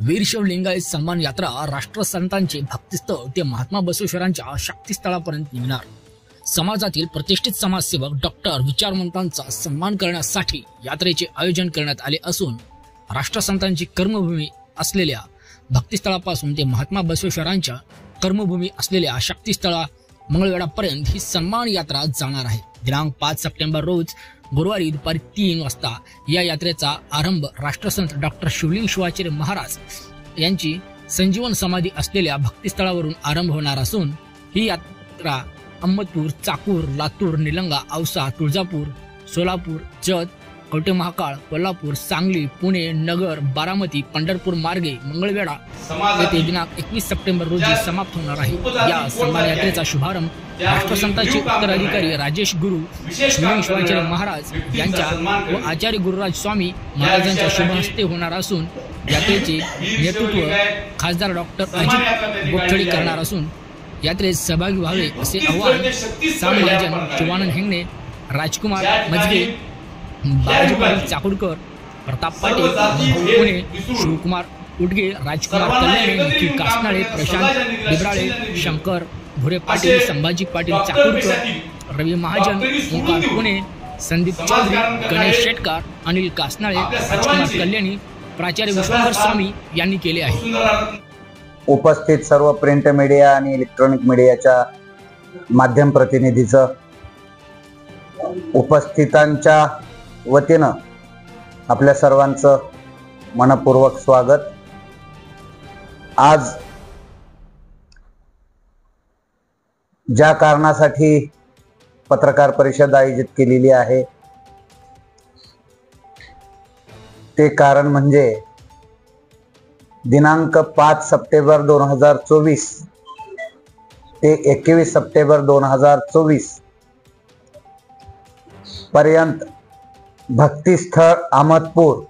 वीरशैव लिंगायत सन्मान यात्रा राष्ट्रसंतांचे भक्तिस्थळ ते महात्मा बसवेश्वरांच्या शक्तिस्थळापर्यंत निघणार। समाजातील प्रतिष्ठित समाजसेवक डॉक्टर विचारवंतांचा सन्मान करण्यासाठी यात्रेचे आयोजन करण्यात आले असून राष्ट्रसंतांची कर्मभूमी असलेल्या भक्तिस्थळापासून ते महात्मा बसवेश्वरांच्या कर्मभूमी असलेल्या शक्तिस्थळा मंगळवेढापर्यंत ही सन्मान यात्रा जाणार आहे। दिनांक 5 सप्टेंबर रोज गुरुवारी दुपारी 3 वाजता या यात्रेचा आरंभ राष्ट्रसंत डॉक्टर शिवलिंग शिवाचार्य महाराज यांची संजीवन समाधी असलेल्या भक्तिस्थळावरून आरंभ होणार असून ही यात्रा अहमदपूर, चाकूर, लातूर, निलंगा, औसा, तुळजापूर, सोलापूर, जत, कवठे महाकाळ, कोल्हापूर, सांगली, पुणे, नगर, बारामती, पंढरपूर मार्गे मंगळवेढा येथे दिनांक 21 सप्टेंबर रोजी समाप्त होणार आहे। या सन्मान यात्रेचा शुभारंभ राष्ट्रसंतांचे उत्तराधिकारी राजेश गुरु शिवलिंग शिवाचार्य महाराज यांच्या व आचार्य गुरुराज स्वामी महाराजांच्या शुभ हस्ते होणार असून यात्रेचे नेतृत्व खासदार डॉक्टर अजित गोपछडे करणार असून यात्रेत सहभागी व्हावे असे आवाहन साम महाजन, शिवानंद हेंगणे, राजकुमार मजगे, बालाजी पाटील चाकुरकर, प्रताप पाटील, पुणे, शिवकुमार उडगे, राजकुमार कल्याणे, निखिल कासनाळे, प्रशांत बिबराळे, शंकर भुरे पाटील, संभाजी पाटील चाकुरकर, रवी महाजन, ओंकार पुणे, संदीप चौधरी, गणेश शेटकार, अनिल कासनाळे, राजकुमार कल्याणी, प्राचार्य विश्वंभर स्वामी यांनी केले आहे। उपस्थित सर्व प्रिंट मीडिया आणि इलेक्ट्रॉनिक मीडियाच्या माध्यम प्रतिनिधीचं उपस्थितांच्या वतीनं आपल्या सर्वांचं मनपूर्वक स्वागत। आज ज्या कारणासाठी पत्रकार परिषद आयोजित केलेली आहे ते कारण म्हणजे दिनांक 5 सप्टेंबर 2024 ते 21 सप्टेंबर 2024 पर्यंत भक्तिस्थळ अहमदपूर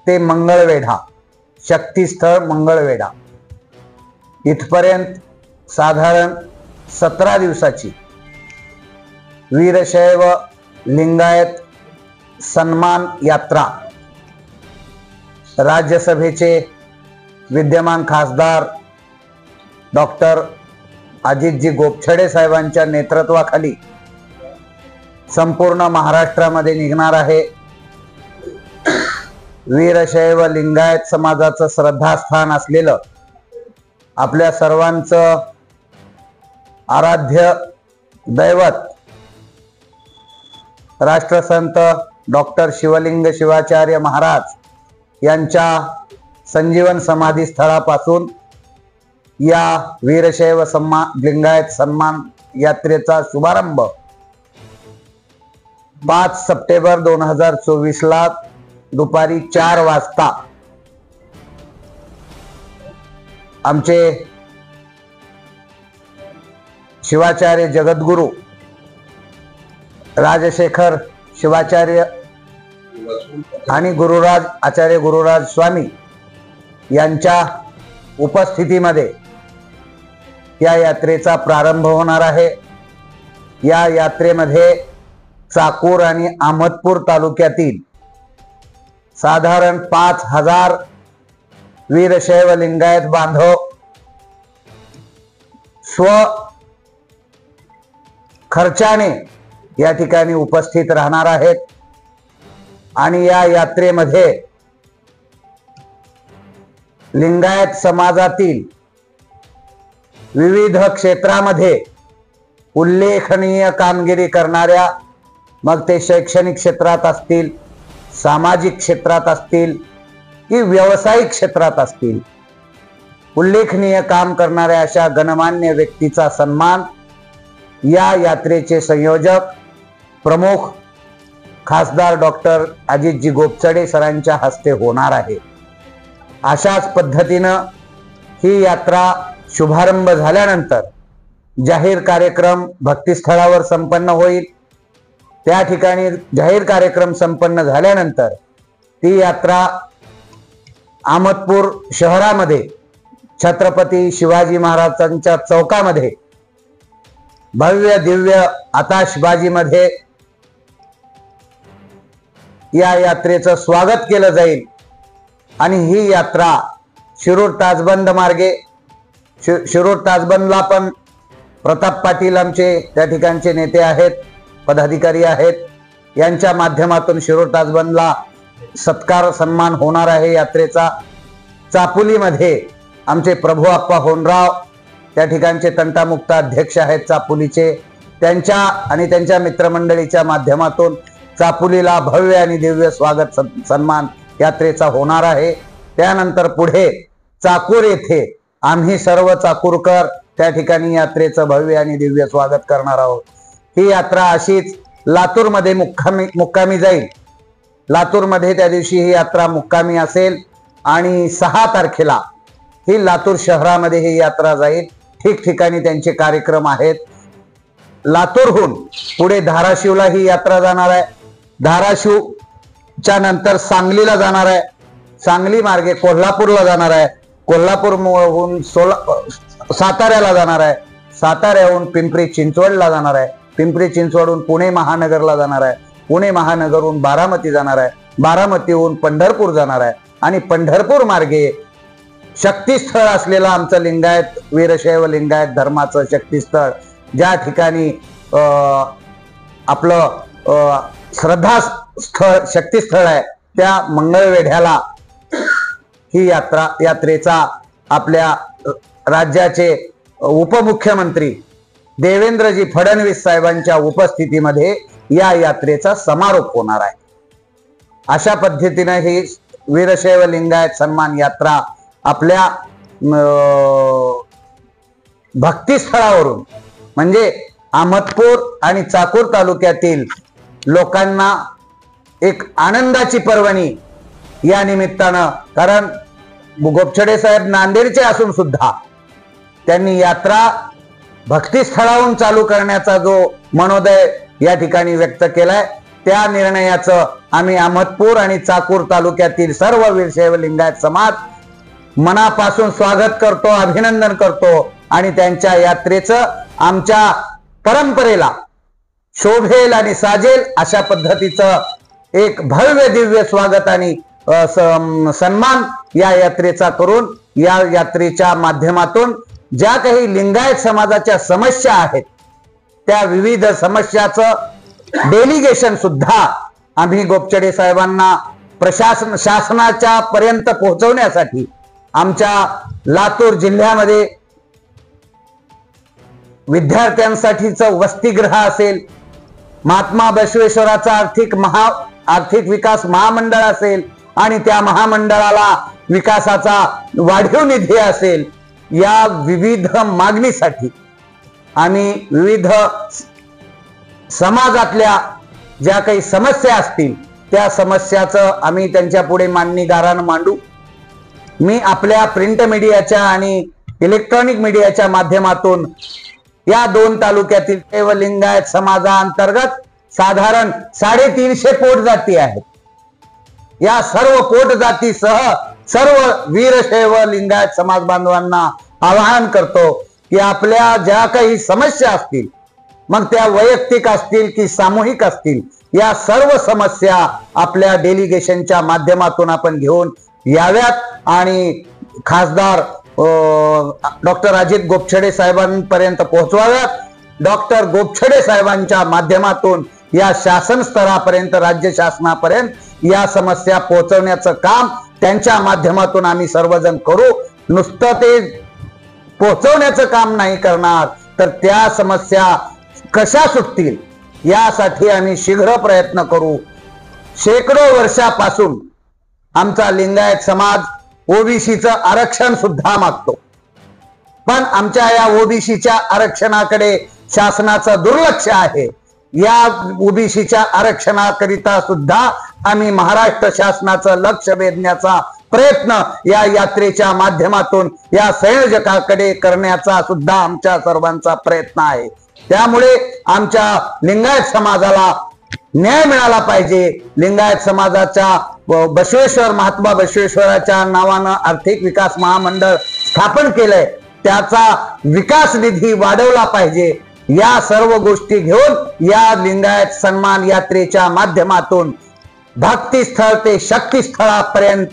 ते मंगळवेढा, शक्तिस्थळ मंगळवेढा इथपर्यंत साधारण 17 दिवसाची वीरशैव लिंगायत सन्मान यात्रा राज्यसभेचे विद्यमान खासदार डॉक्टर अजितजी गोपछडे साहेबांच्या नेतृत्वाखाली संपूर्ण महाराष्ट्रामध्ये निघणार आहे। वीरशैव लिंगायत समाजाचं श्रद्धास्थान असलेलं आपल्या सर्वांचं आराध्य दैवत राष्ट्रसंत डॉक्टर शिवलिंग शिवाचार्य महाराज यांच्या संजीवन समाधी स्थळापासून या वीरशैव लिंगायत सन्मान यात्रेचा शुभारंभ 5 सप्टेंबर 2024 ला दुपारी 4 वाजता आमचे शिवाचार्य जगद्गुरु राजशेखर शिवाचार्य आणि गुरुराज आचार्य गुरुराज स्वामी यांच्या उपस्थितीमध्ये या यात्रेचा प्रारंभ होणार आहे। या यात्रेमध्ये चाकूर आणि अहमदपूर तालुक्यातील साधारण 5000 वीरशैव लिंगायत बांधव स्व खर्चाने या ठिकाणी उपस्थित राहणार आहेत आणि या यात्रेमध्ये लिंगायत समाजातील विविध क्षेत्रामध्ये उल्लेखनीय कामगिरी करणाऱ्या, मग ते शैक्षणिक क्षेत्रात असतील, सामाजिक क्षेत्रात असतील की व्यावसायिक क्षेत्रात असतील, उल्लेखनीय काम करणाऱ्या अशा गणमान्य व्यक्तीचा सन्मान या यात्रेचे संयोजक प्रमुख खासदार डॉक्टर अजितजी गोपछडे सरांच्या हस्ते होणार आहे। अशाच पद्धतीनं ही यात्रा शुभारंभ झाल्यानंतर जाहीर कार्यक्रम भक्तिस्थळावर संपन्न होईल। त्या ठिकाणी जाहीर कार्यक्रम संपन्न झाल्यानंतर ती यात्रा अहमदपूर शहरामध्ये छत्रपती शिवाजी महाराजांच्या चौकामध्ये भव्य दिव्य आताशबाजीमध्ये या यात्रेचं स्वागत केलं जाईल आणि ही यात्रा शिरूर ताजबंद मार्गे शिरूर ताजबंदला पण प्रताप पाटील आमचे त्या ठिकाणचे नेते आहेत, पदाधिकारी आहेत, यांच्या माध्यमातून शिरूर ताजबंदला सत्कार सन्मान होणार आहे यात्रेचा। चापुलीमध्ये आमचे प्रभू आप्पा होनराव त्या ठिकाणचे तंटामुक्त अध्यक्ष आहेत चापुलीचे, त्यांच्या आणि त्यांच्या मित्रमंडळीच्या माध्यमातून चापुलीला भव्य आणि दिव्य स्वागत सन्मान यात्रेचा होणार आहे। त्यानंतर पुढे चाकूर येथे आम्ही सर्व चाकूरकर त्या ठिकाणी यात्रेचं भव्य आणि दिव्य स्वागत करणार आहोत। ही यात्रा अशीच लातूरमध्ये मुक्कामी जाईल। लातूरमध्ये त्या दिवशी ही यात्रा मुक्कामी असेल आणि 6 तारखेला ही लातूर शहरामध्ये ही यात्रा जाईल। ठिकठिकाणी त्यांचे कार्यक्रम आहेत। लातूरहून पुढे धाराशिवला ही यात्रा जाणार आहे। धाराशिवच्या नंतर सांगलीला जाणार आहे, सांगली मार्गे कोल्हापूरला जाणार आहे, कोल्हापूरहून साताऱ्याला जाणार आहे, साताऱ्याहून पिंपरी चिंचवडला जाणार आहे, पिंपरी चिंचवडहून पुणे महानगरला जाणार आहे, पुणे महानगरहून बारामती जाणार आहे, बारामतीहून पंढरपूर जाणार आहे आणि पंढरपूर मार्गे शक्तीस्थळ असलेलं आमचं लिंगायत वीरशैव लिंगायत धर्माचं शक्तीस्थळ, ज्या ठिकाणी आपलं श्रद्धास्थळ शक्तीस्थळ आहे, त्या मंगळवेढ्याला ही यात्रेचा आपल्या राज्याचे उपमुख्यमंत्री देवेंद्रजी फडणवीस साहेबांच्या उपस्थितीमध्ये या यात्रेचा समारोप होणार आहे। अशा पद्धतीने ही वीरशैव लिंगायत सन्मान यात्रा आपल्या भक्तिस्थळावरून म्हणजे अहमदपूर आणि चाकूर तालुक्यातील लोकांना एक आनंदाची पर्वणी या निमित्तानं, कारण गोपछडे साहेब नांदेडचे असून सुद्धा त्यांनी यात्रा भक्तिस्थळावरून चालू करण्याचा जो मनोदय या ठिकाणी व्यक्त केलाय, त्या निर्णयाचं आम्ही अहमदपूर आणि चाकूर तालुक्यातील सर्व वीरशैव लिंगायत समाज मनापासून स्वागत करतो, अभिनंदन करतो आणि त्यांच्या यात्रेचं आमच्या परंपरेला शोभेल आणि साजेल अशा पद्धतीचं एक भव्य दिव्य स्वागत आणि सन्मान या यात्रेचा करून या यात्रेच्या माध्यमातून ज्या काही लिंगायत समाजाच्या समस्या आहेत त्या विविध समस्याचं डेलिगेशन सुद्धा आम्ही गोपछडे साहेबांना शासनाच्या पर्यंत पोहोचवण्यासाठी आमच्या लातूर जिल्ह्यामध्ये विद्यार्थ्यांसाठीचं वसतिगृह असेल, महात्मा बसवेश्वराचा आर्थिक विकास महामंडळ असेल आणि त्या महामंडळाला विकासाचा वाढीव निधी असेल, या विविध मागणीसाठी आम्ही विविध समाजातल्या ज्या काही समस्या असतील त्या समस्याचं आम्ही त्यांच्या पुढे मांडणीदारानं मांडू। मी आपल्या प्रिंट मीडियाच्या आणि इलेक्ट्रॉनिक मीडियाच्या माध्यमातून या 2 तालुक्यातील शैव लिंगायत समाजाअंतर्गत साधारण 350 पोट जाती आहेत। या सर्व पोट जातीसह सर्व वीरशैव लिंगायत समाज बांधवांना आवाहन करतो की आपल्या ज्या काही समस्या असतील, मग त्या वैयक्तिक असतील की सामूहिक असतील, या सर्व समस्या आपल्या डेलिगेशनच्या माध्यमातून आपण घेऊन याव्यात आणि खासदार डॉक्टर अजित गोपछडे साहेबांपर्यंत पोहोचवाव्यात। डॉक्टर गोपछडे साहेबांच्या माध्यमातून या शासन स्तरापर्यंत, राज्य शासनापर्यंत या समस्या पोहोचवण्याचं काम त्यांच्या माध्यमातून आम्ही सर्वजण करू। नुसतं ते पोहोचवण्याचं काम नाही करणार तर त्या समस्या कशा सुटतील यासाठी आम्ही शीघ्र प्रयत्न करू। शेकडो वर्षापासून आमचा लिंगायत समाज ओबीसीचं आरक्षण सुद्धा मागतो, पण आमच्या या ओबीसीच्या आरक्षणाकडे शासनाचं दुर्लक्ष आहे। या ओबीसीच्या आरक्षणाकरिता सुद्धा आम्ही महाराष्ट्र शासनाचं लक्ष वेधण्याचा प्रयत्न या यात्रेच्या माध्यमातून या संयोजकाकडे करण्याचा सुद्धा आमच्या सर्वांचा प्रयत्न आहे। त्यामुळे आमच्या लिंगायत समाजाला न्याय मिळाला पाहिजे। लिंगायत समाजाच्या बसवेश्वर महात्मा बसवेश्वराच्या नावानं आर्थिक विकास महामंडळ स्थापन केलंय, त्याचा विकास निधी वाढवला पाहिजे। या सर्व गोष्टी घेऊन या लिंगायत सन्मान यात्रेच्या माध्यमातून भक्तिस्थळ ते शक्तीस्थळापर्यंत